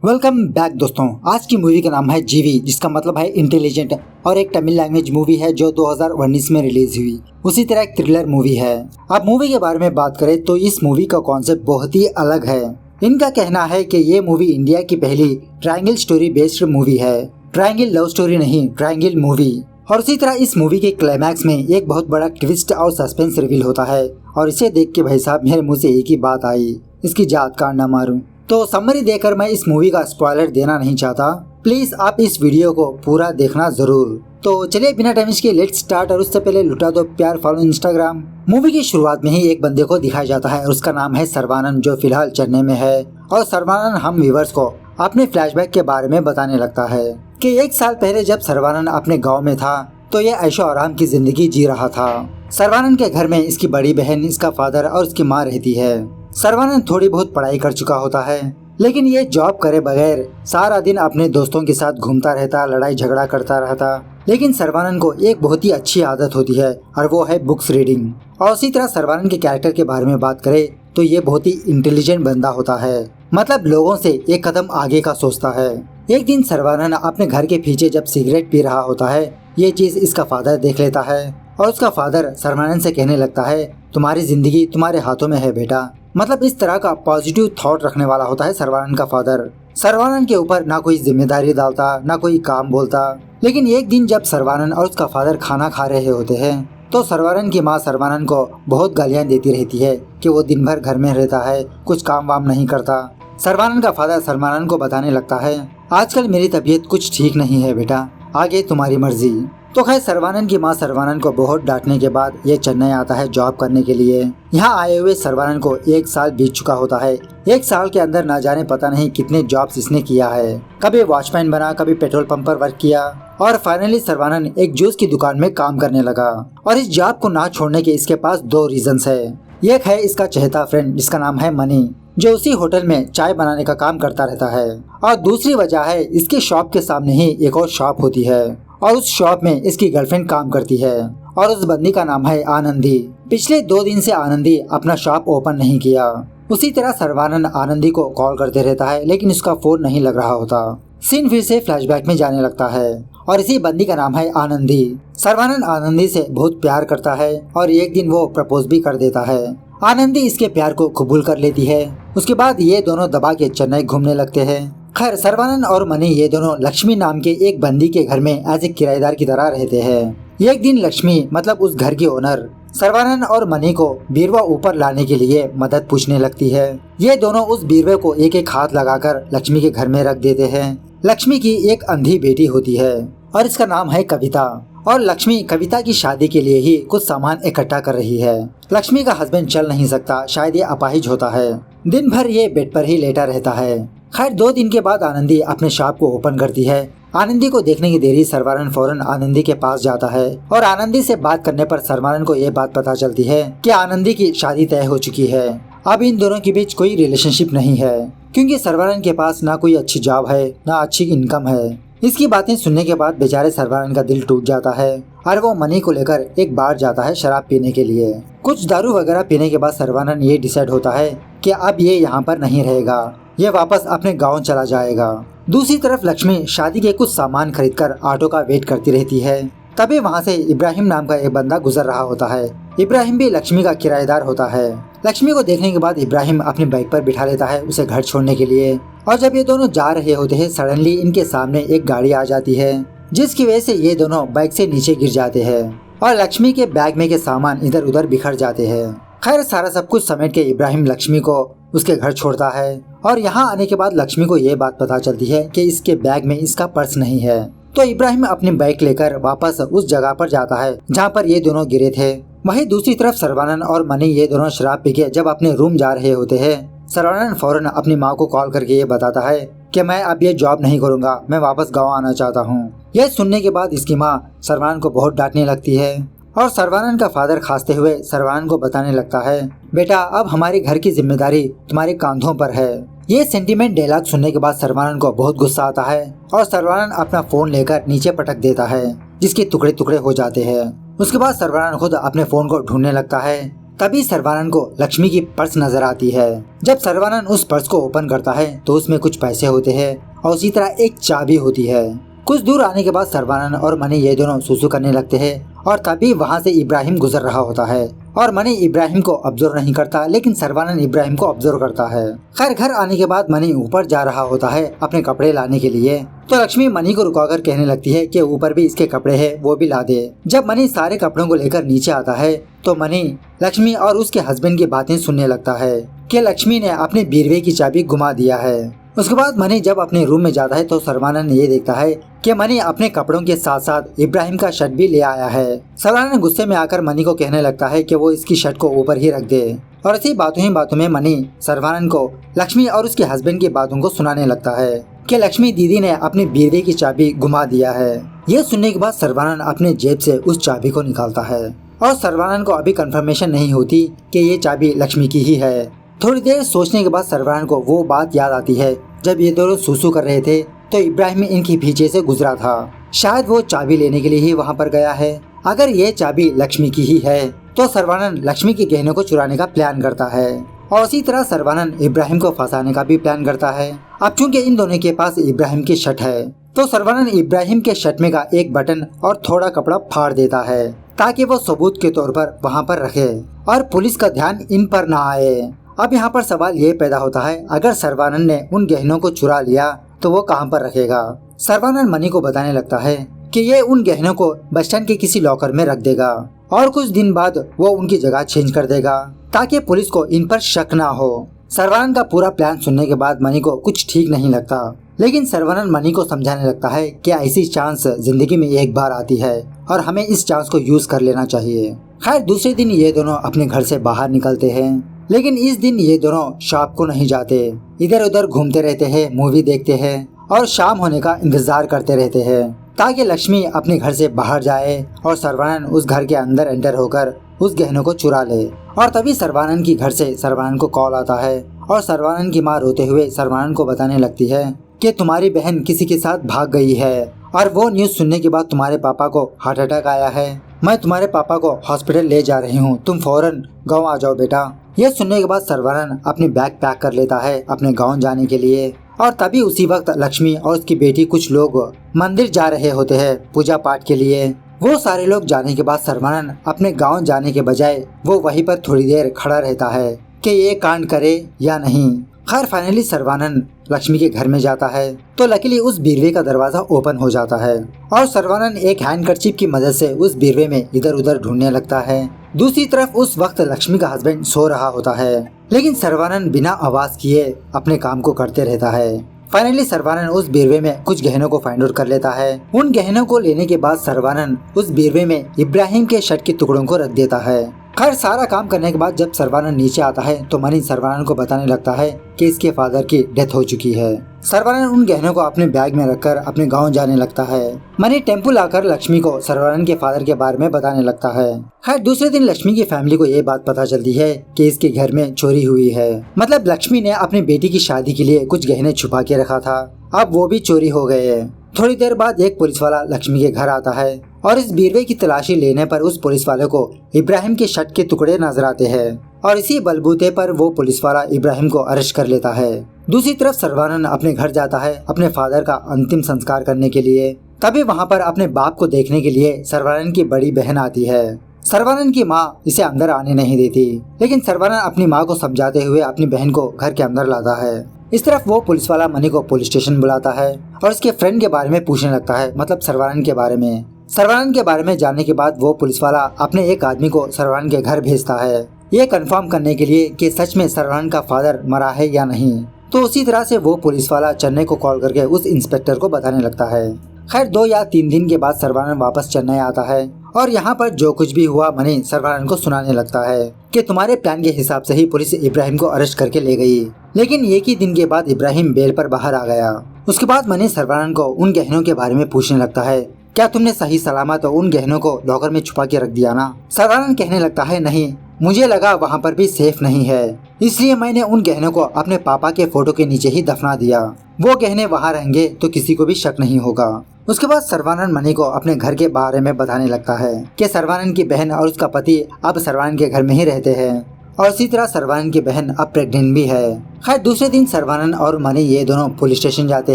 Welcome back दोस्तों। आज की मूवी का नाम है जीवी, जिसका मतलब है इंटेलिजेंट, और एक तमिल लैंग्वेज मूवी है जो 2019 में रिलीज हुई। उसी तरह एक थ्रिलर मूवी है। अब मूवी के बारे में बात करें तो इस मूवी का कॉन्सेप्ट बहुत ही अलग है। इनका कहना है कि ये मूवी इंडिया की पहली ट्रायंगल स्टोरी बेस्ड मूवी है। ट्रायंगल लव स्टोरी नहीं, ट्रायंगल मूवी। और उसी तरह इस मूवी के क्लाइमैक्स में एक बहुत बड़ा ट्विस्ट और सस्पेंस रिवील होता है, और इसे देख के भाई साहब मेरे मुंह से एक ही बात आई, इसकी जात कान न मारूं। तो समरी देकर मैं इस मूवी का स्पॉइलर देना नहीं चाहता, प्लीज आप इस वीडियो को पूरा देखना जरूर। तो चलिए बिना टाइम के लेट्स स्टार्ट। और उससे पहले लुटा दो प्यार, फॉलो इंस्टाग्राम। मूवी की शुरुआत में ही एक बंदे को दिखाया जाता है और उसका नाम है सर्वानंद, जो फिलहाल चेन्नई में है। और सर्वानंद हम व्यूअर्स को अपने फ्लैशबैक के बारे में बताने लगता है कि 1 साल पहले जब सर्वानंद अपने गाँव में था तो ये ऐशो आराम की जिंदगी जी रहा था। सर्वानंद के घर में इसकी बड़ी बहन, इसका फादर और उसकी माँ रहती है। सर्वानंद थोड़ी बहुत पढ़ाई कर चुका होता है, लेकिन ये जॉब करे बगैर सारा दिन अपने दोस्तों के साथ घूमता रहता, लड़ाई झगड़ा करता रहता। लेकिन सर्वानंद को एक बहुत ही अच्छी आदत होती है और वो है बुक्स रीडिंग। और उसी तरह सर्वानंद के कैरेक्टर के बारे में बात करें तो ये बहुत ही इंटेलिजेंट बंदा होता है, मतलब लोगों से एक कदम आगे का सोचता है। एक दिन सर्वानंद अपने घर के पीछे जब सिगरेट पी रहा होता है, ये चीज इसका फादर देख लेता है और उसका फादर सर्वानंद से कहने लगता है, तुम्हारी जिंदगी तुम्हारे हाथों में है बेटा। मतलब इस तरह का पॉजिटिव थॉट रखने वाला होता है सर्वानंद का फादर। सर्वानंद के ऊपर ना कोई जिम्मेदारी डालता, ना कोई काम बोलता। लेकिन एक दिन जब सर्वानंद और उसका फादर खाना खा रहे होते हैं तो सर्वानंद की माँ सर्वानंद को बहुत गालियाँ देती रहती है कि वो दिन भर घर में रहता है, कुछ काम वाम नहीं करता। सर्वानंद का फादर सर्वानंद को बताने लगता है, आजकल मेरी तबीयत कुछ ठीक नहीं है बेटा, आगे तुम्हारी मर्जी। तो खैर सर्वानंद की माँ सर्वानंद को बहुत डांटने के बाद ये चेन्नई आता है जॉब करने के लिए। यहाँ आए हुए सर्वानंद को 1 साल बीत चुका होता है। 1 साल के अंदर ना जाने पता नहीं कितने जॉब्स इसने किया है। कभी वॉचमैन बना, कभी पेट्रोल पंप पर वर्क किया, और फाइनली सर्वानंद एक जूस की दुकान में काम करने लगा। और इस जॉब को ना छोड़ने के इसके पास 2 रीजंस है। एक है इसका चहेता फ्रेंड जिसका नाम है मनी, जो उसी होटल में चाय बनाने का काम करता रहता है। और दूसरी वजह है इसके शॉप के सामने ही एक और शॉप होती है और उस शॉप में इसकी गर्लफ्रेंड काम करती है और उस बंदी का नाम है आनंदी। पिछले 2 दिन से आनंदी अपना शॉप ओपन नहीं किया। उसी तरह सर्वानंद आनंदी को कॉल करते रहता है, लेकिन उसका फोन नहीं लग रहा होता। सीन फिर से फ्लैशबैक में जाने लगता है और इसी बंदी का नाम है आनंदी। सर्वानंद आनंदी से बहुत प्यार करता है और एक दिन वो प्रपोज भी कर देता है। आनंदी इसके प्यार को कबूल कर लेती है। उसके बाद ये दोनों दबा के चेन्नई घूमने लगते हैं। खैर सर्वानंद और मनी ये दोनों लक्ष्मी नाम के एक बंदी के घर में एज ए किराएदार की तरह रहते हैं। एक दिन लक्ष्मी मतलब उस घर की ओनर सर्वानंद और मनी को बीरवा ऊपर लाने के लिए मदद पूछने लगती है। ये दोनों उस बीरवे को एक एक हाथ लगाकर लक्ष्मी के घर में रख देते हैं। लक्ष्मी की एक अंधी बेटी होती है और इसका नाम है कविता, और लक्ष्मी कविता की शादी के लिए ही कुछ सामान इकट्ठा कर रही है। लक्ष्मी का हस्बैंड चल नहीं सकता, शायद ये अपाहिज होता है। दिन भर ये बेड पर ही लेटा रहता है। खैर 2 दिन के बाद आनंदी अपने शॉप को ओपन करती है। आनंदी को देखने की देरी सर्वानंद फौरन आनंदी के पास जाता है और आनंदी से बात करने पर सर्वानंद को ये बात पता चलती है कि आनंदी की शादी तय हो चुकी है। अब इन दोनों के बीच कोई रिलेशनशिप नहीं है, क्योंकि सर्वानंद के पास ना कोई अच्छी जॉब है, ना अच्छी इनकम है। इसकी बातें सुनने के बाद बेचारे सर्वानंद का दिल टूट जाता है और वो मनी को लेकर एक बार जाता है शराब पीने के लिए। कुछ दारू वगैरह पीने के बाद सर्वानंद ये डिसाइड होता है कि अब ये यहाँ पर नहीं रहेगा, ये वापस अपने गांव चला जाएगा। दूसरी तरफ लक्ष्मी शादी के कुछ सामान खरीदकर ऑटो का वेट करती रहती है। तभी वहाँ से इब्राहिम नाम का एक बंदा गुजर रहा होता है। इब्राहिम भी लक्ष्मी का किराएदार होता है। लक्ष्मी को देखने के बाद इब्राहिम अपनी बाइक पर बिठा लेता है उसे घर छोड़ने के लिए। और जब ये दोनों जा रहे होते हैं, सडनली इनके सामने एक गाड़ी आ जाती है, जिसकी वजह से ये दोनों बाइक से नीचे गिर जाते हैं और लक्ष्मी के बैग में के सामान इधर उधर बिखर जाते हैं। खैर सारा सब कुछ समेट के इब्राहिम लक्ष्मी को उसके घर छोड़ता है और यहाँ आने के बाद लक्ष्मी को ये बात पता चलती है कि इसके बैग में इसका पर्स नहीं है। तो इब्राहिम अपनी बाइक लेकर वापस उस जगह पर जाता है जहाँ पर ये दोनों गिरे थे। वहीं दूसरी तरफ सर्वानंद और मनी ये दोनों शराब पी के जब अपने रूम जा रहे होते हैं, सर्वानंद फौरन अपनी माँ को कॉल करके ये बताता है कि मैं अब ये जॉब नहीं करूँगा, मैं वापस गाँव आना चाहता हूँ। यह सुनने के बाद इसकी माँ सर्वानंद को बहुत डांटने लगती है और सर्वानंद का फादर खांसते हुए सर्वानंद को बताने लगता है, बेटा अब हमारे घर की जिम्मेदारी तुम्हारे कांधों पर है। ये सेंटीमेंट डायलॉग सुनने के बाद सर्वानंद को बहुत गुस्सा आता है और सर्वानंद अपना फोन लेकर नीचे पटक देता है, जिसके टुकड़े टुकड़े हो जाते हैं। उसके बाद सर्वानंद खुद अपने फोन को ढूंढने लगता है तभी सर्वानंद को लक्ष्मी की पर्स नजर आती है। जब सर्वानंद उस पर्स को ओपन करता है तो उसमें कुछ पैसे होते हैं और उसी तरह एक चाबी होती है। कुछ दूर आने के बाद सर्वानंद और मनी ये दोनों सुसु करने लगते हैं और तभी वहाँ से इब्राहिम गुजर रहा होता है और मनी इब्राहिम को ऑब्जर्व नहीं करता, लेकिन सर्वानंद इब्राहिम को ऑब्जर्व करता है। खैर घर आने के बाद मनी ऊपर जा रहा होता है अपने कपड़े लाने के लिए, तो लक्ष्मी मनी को रुकाकर कहने लगती है कि ऊपर भी इसके कपड़े हैं, वो भी ला दे। जब मनी सारे कपड़ों को लेकर नीचे आता है तो मनी लक्ष्मी और उसके हस्बैंड की बातें सुनने लगता है कि लक्ष्मी ने अपने बीरवे की चाबी गुमा दिया है। उसके बाद मनी जब अपने रूम में जाता है तो सर्वानंद ये देखता है कि मनी अपने कपड़ों के साथ साथ इब्राहिम का शर्ट भी ले आया है। सर्वानंद गुस्से में आकर मनी को कहने लगता है कि वो इसकी शर्ट को ऊपर ही रख दे और ऐसी बातों ही बातों में मनी सर्वानंद को लक्ष्मी और उसके हस्बैंड की बातों को सुनाने लगता है कि लक्ष्मी दीदी ने अपने बीरवे की चाबी गुमा दिया है। ये सुनने के बाद सर्वानंद अपने जेब से उस चाबी को निकालता है और सर्वानंद को अभी कंफर्मेशन नहीं होती कि ये चाबी लक्ष्मी की ही है। थोड़ी देर सोचने के बाद सर्वानंद को वो बात याद आती है जब ये दोनों सुसु कर रहे थे तो इब्राहिम इनके पीछे से गुजरा था। शायद वो चाबी लेने के लिए ही वहाँ पर गया है। अगर ये चाबी लक्ष्मी की ही है तो सर्वानंद लक्ष्मी के गहनों को चुराने का प्लान करता है और उसी तरह सर्वानंद इब्राहिम को फंसाने का भी प्लान करता है। अब चूंकि इन दोनों के पास इब्राहिम की शर्ट है तो सर्वानंद इब्राहिम के शर्ट में का एक बटन और थोड़ा कपड़ा फाड़ देता है ताकि वो सबूत के तौर पर वहाँ पर रखे और पुलिस का ध्यान इन पर न आए। अब यहाँ पर सवाल ये पैदा होता है, अगर सर्वानंद ने उन गहनों को चुरा लिया तो वो कहाँ पर रखेगा। सर्वानंद मनी को बताने लगता है कि ये उन गहनों को बस स्टैंड के किसी लॉकर में रख देगा और कुछ दिन बाद वो उनकी जगह चेंज कर देगा ताकि पुलिस को इन पर शक ना हो। सर्वानंद का पूरा प्लान सुनने के बाद मनी को कुछ ठीक नहीं लगता, लेकिन सर्वानंद मनी को समझाने लगता है कि ऐसी चांस जिंदगी में एक बार आती है और हमें इस चांस को यूज कर लेना चाहिए। खैर दूसरे दिन ये दोनों अपने घर से बाहर निकलते हैं, लेकिन इस दिन ये दोनों शॉप को नहीं जाते, इधर उधर घूमते रहते हैं, मूवी देखते हैं और शाम होने का इंतजार करते रहते हैं ताकि लक्ष्मी अपने घर से बाहर जाए और सर्वानंद उस घर के अंदर एंटर होकर उस गहनों को चुरा ले। और तभी सर्वानंद की घर से सर्वानंद को कॉल आता है और सर्वानंद की माँ रोते हुए सर्वानंद को बताने लगती है कि तुम्हारी बहन किसी के साथ भाग गई है और वो न्यूज सुनने के बाद तुम्हारे पापा को हार्ट अटैक आया है। मैं तुम्हारे पापा को हॉस्पिटल ले जा रही हूँ, तुम फौरन गाँव आ जाओ बेटा। यह सुनने के बाद सर्वानंद अपने बैग पैक कर लेता है अपने गाँव जाने के लिए और तभी उसी वक्त लक्ष्मी और उसकी बेटी कुछ लोग मंदिर जा रहे होते हैं पूजा पाठ के लिए। वो सारे लोग जाने के बाद सर्वानंद अपने गांव जाने के बजाय वो वहीं पर थोड़ी देर खड़ा रहता है कि ये कांड करे या नहीं। खैर फाइनली सर्वानंद लक्ष्मी के घर में जाता है तो लकीली उस बीरवे का दरवाजा ओपन हो जाता है और सर्वानंद एक हैंडकरचीफ की मदद से उस बीरवे में इधर उधर ढूंढने लगता है। दूसरी तरफ उस वक्त लक्ष्मी का हस्बैंड सो रहा होता है, लेकिन सर्वानंद बिना आवाज किए अपने काम को करते रहता है। फाइनली सर्वानंद उस बीरवे में कुछ गहनों को फाइंड आउट कर लेता है। उन गहनों को लेने के बाद सर्वानंद उस बीरवे में इब्राहिम के शर्ट के टुकड़ों को रख देता है। खैर सारा काम करने के बाद जब सर्वानंद नीचे आता है तो मनी सर्वानंद को बताने लगता है कि इसके फादर की डेथ हो चुकी है। सर्वानंद उन गहनों को अपने बैग में रखकर अपने गांव जाने लगता है। मनी टेम्पो लाकर लक्ष्मी को सर्वानंद के फादर के बारे में बताने लगता है। खैर दूसरे दिन लक्ष्मी की फैमिली को ये बात पता चलती है कि इसके घर में चोरी हुई है। मतलब लक्ष्मी ने अपनी बेटी की शादी के लिए कुछ गहने छुपा के रखा था, अब वो भी चोरी हो गए हैं। थोड़ी देर बाद एक पुलिस वाला लक्ष्मी के घर आता है और इस बीरवे की तलाशी लेने पर उस पुलिस वाले को इब्राहिम के शर्ट के टुकड़े नजर आते हैं और इसी बलबूते पर वो पुलिस वाला इब्राहिम को अरेस्ट कर लेता है। दूसरी तरफ सर्वानंद अपने घर जाता है अपने फादर का अंतिम संस्कार करने के लिए। तभी वहाँ पर अपने बाप को देखने के लिए सर्वानंद की बड़ी बहन आती है। सर्वानंद की माँ इसे अंदर आने नहीं देती, लेकिन सर्वानंद अपनी माँ को समझाते हुए अपनी बहन को घर के अंदर लाता है। इस तरफ वो पुलिस वाला मनी को पुलिस स्टेशन बुलाता है और उसके फ्रेंड के बारे में पूछने लगता है, मतलब सर्वानंद के बारे में। सर्वानंद के बारे में जानने के बाद वो पुलिस वाला अपने एक आदमी को सर्वानंद के घर भेजता है, ये कंफर्म करने के लिए कि सच में सर्वानंद का फादर मरा है या नहीं। तो उसी तरह से वो पुलिस वाला चेन्नई को कॉल करके उस इंस्पेक्टर को बताने लगता है। खैर 2 या 3 दिन के बाद सर्वानंद वापस चेन्नई आता है और यहाँ पर जो कुछ भी हुआ मनी सर्वानंद को सुनाने लगता है कि तुम्हारे प्लान के हिसाब से ही पुलिस इब्राहिम को अरेस्ट करके ले गई, लेकिन एक ही दिन के बाद इब्राहिम बेल पर बाहर आ गया। उसके बाद मनी सर्वानंद को उन गहनों के बारे में पूछने लगता है, क्या तुमने सही सलामत उन गहनों को लॉकर में छुपा के रख दिया ना? सर्वानंद कहने लगता है, नहीं, मुझे लगा वहाँ पर भी सेफ नहीं है, इसलिए मैंने उन गहनों को अपने पापा के फोटो के नीचे ही दफना दिया। वो गहने वहाँ रहेंगे तो किसी को भी शक नहीं होगा। उसके बाद सर्वानंद मनी को अपने घर के बारे में बताने लगता है कि सर्वानंद की बहन और उसका पति अब सर्वानंद के घर में ही रहते हैं और इसी तरह सर्वानंद की बहन अब प्रेग्नेंट भी है। खैर दूसरे दिन सर्वानंद और मनी ये दोनों पुलिस स्टेशन जाते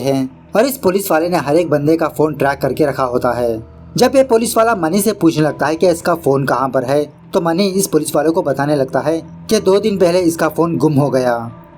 हैं और इस पुलिस वाले ने हर एक बंदे का फोन ट्रैक करके रखा होता है। जब ये पुलिस वाला मनी से पूछने लगता है कि इसका फोन कहाँ पर है, तो मनी इस पुलिस वाले को बताने लगता है कि 2 दिन पहले इसका फोन गुम हो गया।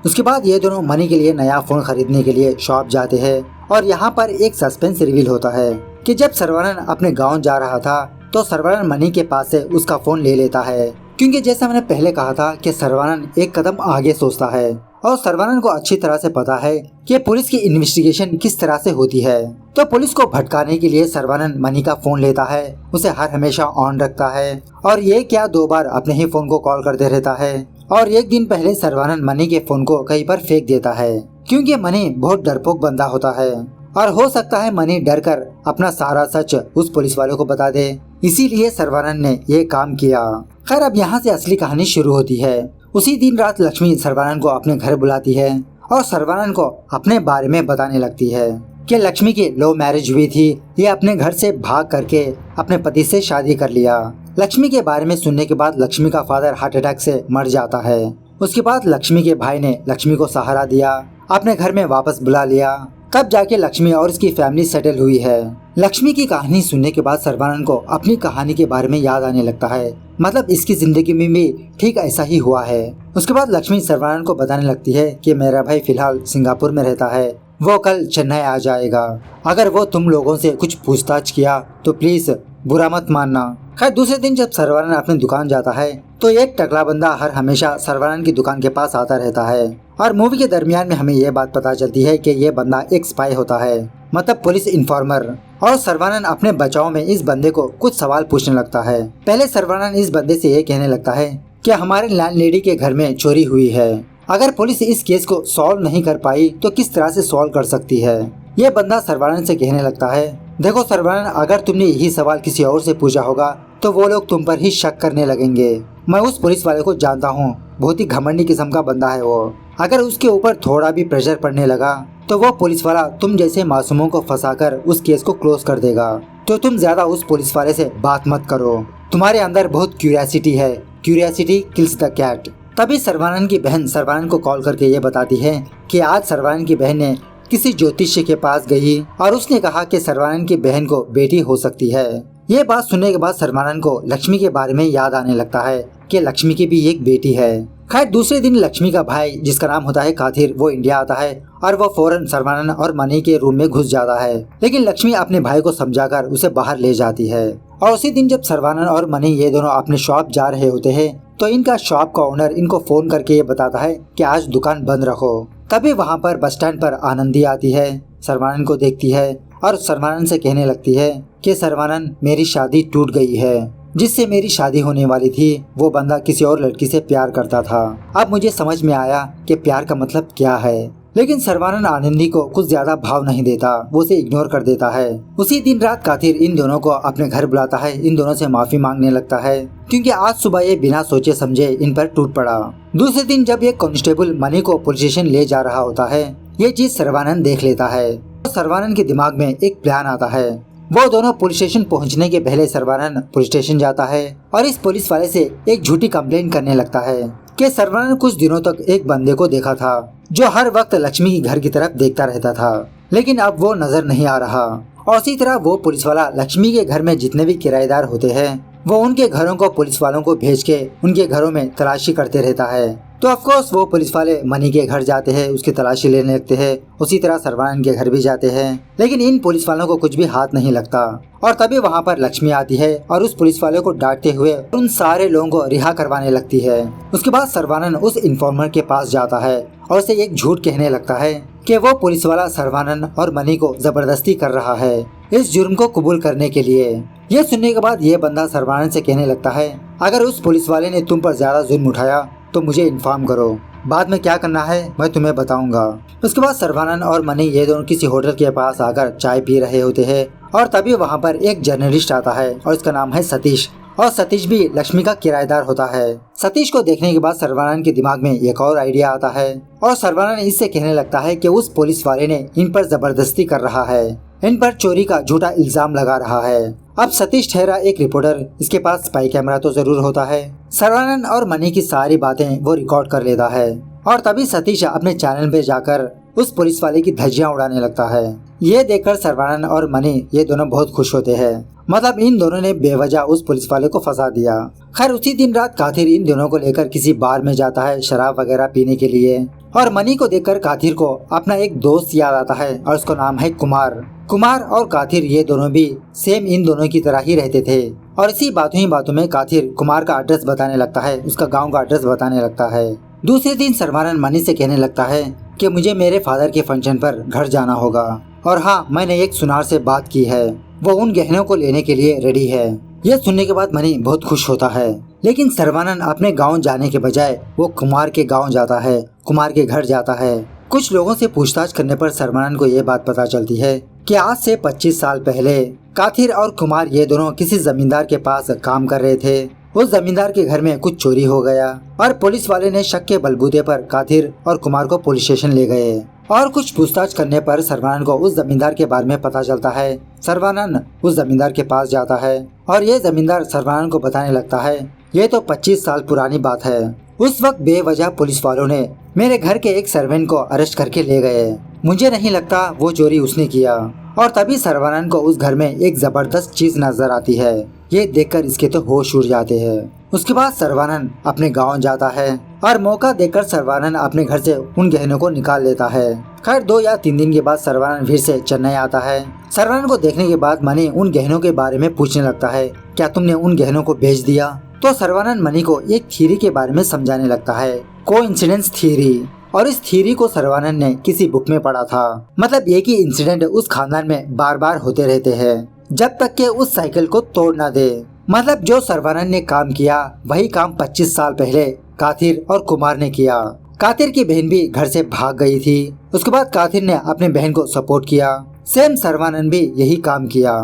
उसके बाद ये दोनों मनी के लिए नया फोन खरीदने के लिए शॉप जाते हैं और यहाँ पर एक सस्पेंस रिवील होता है कि जब सर्वानंद अपने गाँव जा रहा था तो सर्वानंद मनी के पास से उसका फोन ले लेता है, क्योंकि जैसा मैंने पहले कहा था कि सर्वानंद एक कदम आगे सोचता है और सर्वानंद को अच्छी तरह से पता है कि पुलिस की इन्वेस्टिगेशन किस तरह से होती है। तो पुलिस को भटकाने के लिए सर्वानंद मनी का फोन लेता है, उसे हर हमेशा ऑन रखता है और ये क्या 2 बार अपने ही फोन को कॉल करते रहता है। और एक दिन पहले सर्वानंद मनी के फोन को कहीं पर फेंक देता है, क्योंकि मनी बहुत डरपोक बंदा होता है और हो सकता है मनी डर कर अपना सारा सच उस पुलिस वाले को बता दे, इसीलिए सर्वानंद ने ये काम किया। खैर अब यहाँ से असली कहानी शुरू होती है। उसी दिन रात लक्ष्मी सर्वानंद को अपने घर बुलाती है और सर्वानंद को अपने बारे में बताने लगती है कि लक्ष्मी की लव मैरिज हुई थी, ये अपने घर से भाग करके अपने पति से शादी कर लिया। लक्ष्मी के बारे में सुनने के बाद लक्ष्मी का फादर हार्ट अटैक से मर जाता है। उसके बाद लक्ष्मी के भाई ने लक्ष्मी को सहारा दिया, अपने घर में वापस बुला लिया, तब जाके लक्ष्मी और उसकी फैमिली सेटल हुई है। लक्ष्मी की कहानी सुनने के बाद सर्वानंद को अपनी कहानी के बारे में याद आने लगता है, मतलब इसकी जिंदगी में भी ठीक ऐसा ही हुआ है। उसके बाद लक्ष्मी सर्वानंद को बताने लगती है कि मेरा भाई फिलहाल सिंगापुर में रहता है, वो कल चेन्नई आ जाएगा। अगर वो तुम लोगों से कुछ पूछताछ किया तो प्लीज बुरा मत मानना। खैर दूसरे दिन जब सर्वानंद अपनी दुकान जाता है तो एक टकला बंदा हर हमेशा सर्वानंद की दुकान के पास आता रहता है और मूवी के दरमियान में हमें यह बात पता चलती है कि ये बंदा एक स्पाई होता है, मतलब पुलिस इन्फॉर्मर। और सर्वानंद अपने बचाव में इस बंदे को कुछ सवाल पूछने लगता है। पहले सर्वानंद इस बंदे से ये कहने लगता है कि हमारे लैंडलेडी के घर में चोरी हुई है, अगर पुलिस इस केस को सॉल्व नहीं कर पाई तो किस तरह से सॉल्व कर सकती है। ये बंदा सर्वानंद से कहने लगता है, देखो सर्वानंद, अगर तुमने यही सवाल किसी और से पूछा होगा तो वो लोग तुम पर ही शक करने लगेंगे। मैं उस पुलिस वाले को जानता हूँ, बहुत ही घमंडी किस्म का बंदा है वो। अगर उसके ऊपर थोड़ा भी प्रेशर पड़ने लगा तो वो पुलिस वाला तुम जैसे मासूमों को फंसाकर उस केस को क्लोज कर देगा। तो तुम ज्यादा उस पुलिस वाले से बात मत करो, तुम्हारे अंदर बहुत क्यूरियोसिटी है, क्यूरियोसिटी किल्स द कैट। तभी सर्वानंद की बहन सर्वानंद को कॉल करके ये बताती है कि आज सर्वानंद की बहन ने किसी ज्योतिषी के पास गई और उसने कहा कि सर्वानंद की बहन को बेटी हो सकती है। ये बात सुनने के बाद सर्वानंद को लक्ष्मी के बारे में याद आने लगता है कि लक्ष्मी की भी एक बेटी है। खैर दूसरे दिन लक्ष्मी का भाई जिसका नाम होता है काथिर, वो इंडिया आता है और वो फौरन सर्वानंद और मनी के रूम में घुस जाता है, लेकिन लक्ष्मी अपने भाई को समझाकर उसे बाहर ले जाती है। और उसी दिन जब सर्वानंद और मनी ये दोनों अपने शॉप जा रहे होते हैं तो इनका शॉप का ओनर इनको फोन करके ये बताता है कि आज दुकान बंद रखो। तभी वहाँ पर बस स्टैंड पर आनंदी आती है, सर्वानंद को देखती है और सर्वानंद से कहने लगती है कि सर्वानंद, मेरी शादी टूट गई है, जिससे मेरी शादी होने वाली थी वो बंदा किसी और लड़की से प्यार करता था। अब मुझे समझ में आया कि प्यार का मतलब क्या है। लेकिन सर्वानंद आनंदी को कुछ ज्यादा भाव नहीं देता, वो उसे इग्नोर कर देता है। उसी दिन रात काथिर इन दोनों को अपने घर बुलाता है, इन दोनों से माफी मांगने लगता है क्योंकि आज सुबह ये बिना सोचे समझे इन पर टूट पड़ा। दूसरे दिन जब ये कांस्टेबल मनी को पुलिस स्टेशन ले जा रहा होता है, ये चीज सर्वानंद देख लेता है। तो सर्वानंद के दिमाग में एक प्लान आता है। वो दोनों पुलिस स्टेशन पहुंचने के पहले सर्वानंद पुलिस स्टेशन जाता है और इस पुलिस वाले से एक झूठी कंप्लेंट करने लगता है कि सर्वानंद कुछ दिनों तक एक बंदे को देखा था जो हर वक्त लक्ष्मी की घर की तरफ देखता रहता था, लेकिन अब वो नजर नहीं आ रहा। और इसी तरह वो पुलिस वाला लक्ष्मी के घर में जितने भी किराएदार होते हैं वो उनके घरों को पुलिस वालों को भेज के उनके घरों में तलाशी करते रहता है। तो ऑफकोर्स वो पुलिस वाले मनी के घर जाते हैं, उसकी तलाशी लेने लगते हैं। उसी तरह सर्वानंद के घर भी जाते हैं, लेकिन इन पुलिस वालों को कुछ भी हाथ नहीं लगता। और तभी वहाँ पर लक्ष्मी आती है और उस पुलिस वाले को डांटते हुए उन सारे लोगों को रिहा करवाने लगती है। उसके बाद सर्वानंद उस इन्फॉर्मर के पास जाता है और उसे एक झूठ कहने लगता है कि वो पुलिस वाला सर्वानंद और मनी को जबरदस्ती कर रहा है इस जुर्म को कबूल करने के लिए। ये सुनने के बाद ये बंदा सर्वानंद से कहने लगता है, अगर उस पुलिस वाले ने तुम पर ज्यादा जुर्म उठाया तो मुझे इन्फॉर्म करो, बाद में क्या करना है मैं तुम्हें बताऊंगा। उसके बाद सर्वानंद और मनी ये दोनों किसी होटल के पास आकर चाय पी रहे होते हैं और तभी वहाँ पर एक जर्नलिस्ट आता है और इसका नाम है सतीश। और सतीश भी लक्ष्मी का किराएदार होता है। सतीश को देखने के बाद सर्वानंद के दिमाग में एक और आइडिया आता है और सर्वानंद इससे कहने लगता है कि उस पुलिस वाले ने इन पर जबरदस्ती कर रहा है। इन पर चोरी का झूठा इल्जाम लगा रहा है। अब सतीश ठहरा एक रिपोर्टर, इसके पास स्पाई कैमरा तो जरूर होता है। सर्वानंद और मनी की सारी बातें वो रिकॉर्ड कर लेता है और तभी सतीश अपने चैनल पे जाकर उस पुलिस वाले की धज्जियां उड़ाने लगता है। ये देखकर सर्वानंद और मनी ये दोनों बहुत खुश होते हैं। मतलब इन दोनों ने बेवजह उस पुलिस वाले को फंसा दिया। खैर उसी दिन रात काथिर इन दोनों को लेकर किसी बार में जाता है शराब वगैरह पीने के लिए और मनी को देखकर काथिर को अपना एक दोस्त याद आता है और उसका नाम है कुमार। कुमार और काथिर ये दोनों भी सेम इन दोनों की तरह ही रहते थे और इसी बातों ही बातों में काथिर कुमार का एड्रेस बताने लगता है, उसका गाँव का एड्रेस बताने लगता है। दूसरे दिन सर्वानंद मनी से कहने लगता है कि मुझे मेरे फादर के फंक्शन पर घर जाना होगा और हाँ, मैंने एक सुनार से बात की है, वो उन गहनों को लेने के लिए रेडी है। यह सुनने के बाद मनी बहुत खुश होता है, लेकिन सर्वानंद अपने गांव जाने के बजाय वो कुमार के गांव जाता है, कुमार के घर जाता है। कुछ लोगों से पूछताछ करने पर सर्वानंद को ये बात पता चलती है कि आज से 25 साल पहले काथिर और कुमार ये दोनों किसी जमींदार के पास काम कर रहे थे। उस जमींदार के घर में कुछ चोरी हो गया और पुलिस वाले ने शक के बलबूते पर काथिर और कुमार को पुलिस स्टेशन ले गए और कुछ पूछताछ करने पर सर्वानंद को उस जमींदार के बारे में पता चलता है। सर्वानंद उस जमींदार के पास जाता है और ये जमींदार सर्वानंद को बताने लगता है ये तो 25 साल पुरानी बात है। उस वक्त बेवजह पुलिस वालों ने मेरे घर के एक सर्वेंट को अरेस्ट करके ले गए। मुझे नहीं लगता वो चोरी उसने किया। और तभी सर्वानंद को उस घर में एक जबरदस्त चीज नजर आती है। ये देखकर इसके तो होश उड़ जाते हैं। उसके बाद सर्वानंद अपने गांव जाता है और मौका देखकर सर्वानंद अपने घर से उन गहनों को निकाल लेता है। खैर 2 या 3 दिन के बाद सर्वानंद फिर से चेन्नई आता है। सर्वानंद को देखने के बाद मनी उन गहनों के बारे में पूछने लगता है, क्या तुमने उन गहनों को बेच दिया? तो सर्वानंद मनी को एक थ्योरी के बारे में समझाने लगता है, कोइंसिडेंस थ्योरी। और इस थ्योरी को सर्वानंद ने किसी बुक में पढ़ा था। मतलब एक ही इंसिडेंट उस खानदान में बार बार होते रहते हैं जब तक के उस साइकिल को तोड़ ना दे। मतलब जो सर्वानंद ने काम किया वही काम 25 साल पहले काथिर और कुमार ने किया। काथिर की बहन भी घर से भाग गई थी। उसके बाद काथिर ने अपने बहन को सपोर्ट किया। सेम सर्वानंद भी यही काम किया।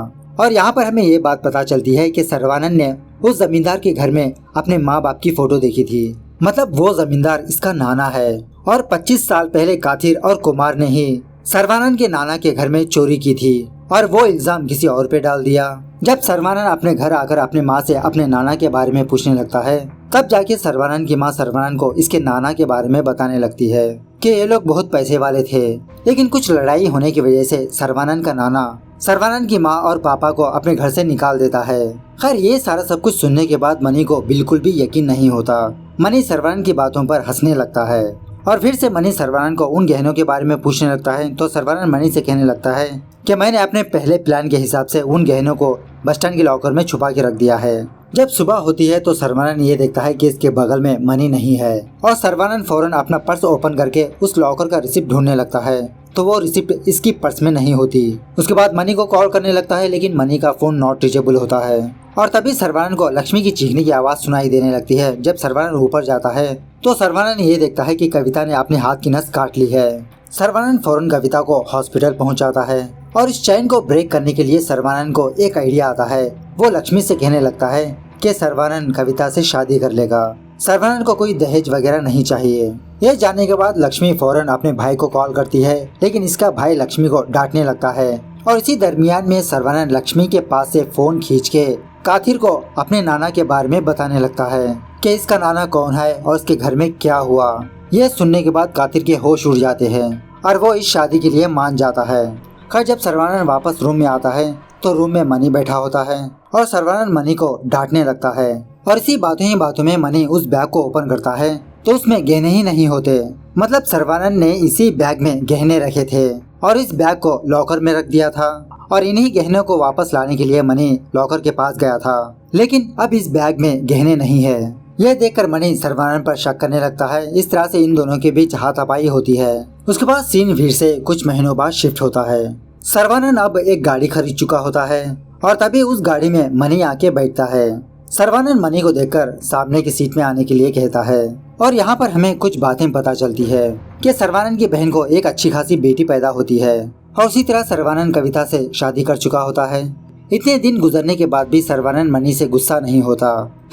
और यहाँ पर हमें ये बात पता चलती है कि सर्वानंद ने उस जमींदार के घर में अपने माँ बाप की फोटो देखी थी। मतलब वो जमींदार इसका नाना है और 25 साल पहले काथिर और कुमार ने ही सर्वानंद के नाना के घर में चोरी की थी और वो इल्जाम किसी और पे डाल दिया। जब सर्वानंद अपने घर आकर अपने माँ से अपने नाना के बारे में पूछने लगता है तब जाके सर्वानंद की माँ सर्वानंद को इसके नाना के बारे में बताने लगती है कि ये लोग बहुत पैसे वाले थे, लेकिन कुछ लड़ाई होने की वजह से सर्वानंद का नाना सर्वानंद की माँ और पापा को अपने घर से निकाल देता है। खैर ये सारा सब कुछ सुनने के बाद मनी को बिल्कुल भी यकीन नहीं होता। मनी सर्वानंद की बातों पर हंसने लगता है और फिर से मनी सर्वानंद को उन गहनों के बारे में पूछने लगता है। तो सर्वानंद मनी से कहने लगता है कि मैंने अपने पहले प्लान के हिसाब से उन गहनों को बस स्टैंड के लॉकर में छुपा के रख दिया है। जब सुबह होती है तो सर्वानंद ये देखता है कि इसके बगल में मनी नहीं है और सर्वानंद फौरन अपना पर्स ओपन करके उस लॉकर का रिसिप्ट ढूंढने लगता है तो वो रिसिप्ट इसकी पर्स में नहीं होती। उसके बाद मनी को कॉल करने लगता है लेकिन मनी का फोन नॉट रीचेबल होता है और तभी सर्वानंद को लक्ष्मी की चीखने की आवाज सुनाई देने लगती है। जब सर्वानंद ऊपर जाता है तो सर्वानंद ये देखता है कि कविता ने अपने हाथ की नस काट ली है। सर्वानंद फौरन कविता को हॉस्पिटल पहुंचाता है और इस चैन को ब्रेक करने के लिए सर्वानंद को एक आइडिया आता है। वो लक्ष्मी से कहने लगता है कि सर्वानंद कविता से शादी कर लेगा। सर्वानंद को कोई दहेज वगैरह नहीं चाहिए। ये जानने के बाद लक्ष्मी फौरन अपने भाई को कॉल करती है लेकिन इसका भाई लक्ष्मी को डांटने लगता है और इसी दरमियान में सर्वानंद लक्ष्मी के पास से फोन खींच के काथिर को अपने नाना के बारे में बताने लगता है कि इसका नाना कौन है और उसके घर में क्या हुआ। यह सुनने के बाद काथिर के होश उड़ जाते हैं और वो इस शादी के लिए मान जाता है। खैर जब सर्वानंद वापस रूम में आता है तो रूम में मनी बैठा होता है और सर्वानंद मनी को डांटने लगता है और इसी बातों ही बातों में मनी उस बैग को ओपन करता है तो उसमें गहने ही नहीं होते। मतलब सर्वानंद ने इसी बैग में गहने रखे थे और इस बैग को लॉकर में रख दिया था और इन्हीं गहनों को वापस लाने के लिए मनी लॉकर के पास गया था, लेकिन अब इस बैग में गहने नहीं है। यह देखकर मनी सर्वानंद पर शक करने लगता है। इस तरह से इन दोनों के बीच हाथापाई होती है। उसके बाद सीन फिर से कुछ महीनों बाद शिफ्ट होता है। सर्वानंद अब एक गाड़ी खरीद चुका होता है और तभी उस गाड़ी में मनी आके बैठता है। सर्वानंद मनी को देखकर सामने की सीट में आने के लिए कहता है और यहाँ पर हमें कुछ बातें पता चलती है कि सर्वानंद की बहन को एक अच्छी खासी बेटी पैदा होती है और उसी तरह सर्वानंद कविता से शादी कर चुका होता है। इतने दिन गुजरने के बाद भी सर्वानंद मनी से गुस्सा नहीं होता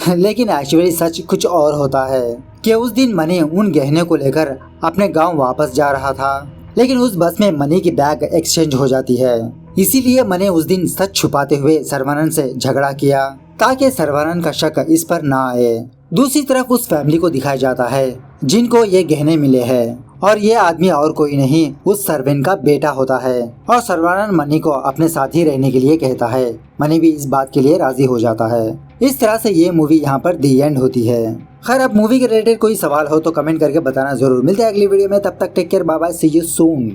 लेकिन एक्चुअली सच कुछ और होता है कि उस दिन मनी उन गहने को लेकर अपने गांव वापस जा रहा था, लेकिन उस बस में मनी की बैग एक्सचेंज हो जाती है। इसीलिए मैंने उस दिन सच छुपाते हुए सर्वानंद से झगड़ा किया ताकि सर्वानंद का शक इस पर ना आए। दूसरी तरफ उस फैमिली को दिखाया जाता है जिनको ये गहने मिले हैं और ये आदमी और कोई नहीं उस सर्वेंट का बेटा होता है और सर्वानंद मनी को अपने साथ ही रहने के लिए कहता है। मनी भी इस बात के लिए राजी हो जाता है। इस तरह से ये मूवी यहाँ पर दी एंड होती है। खैर, अब मूवी के रिलेटेड कोई सवाल हो तो कमेंट करके बताना जरूर। मिलते हैं अगली वीडियो में, तब तक take care, bye bye, see you soon.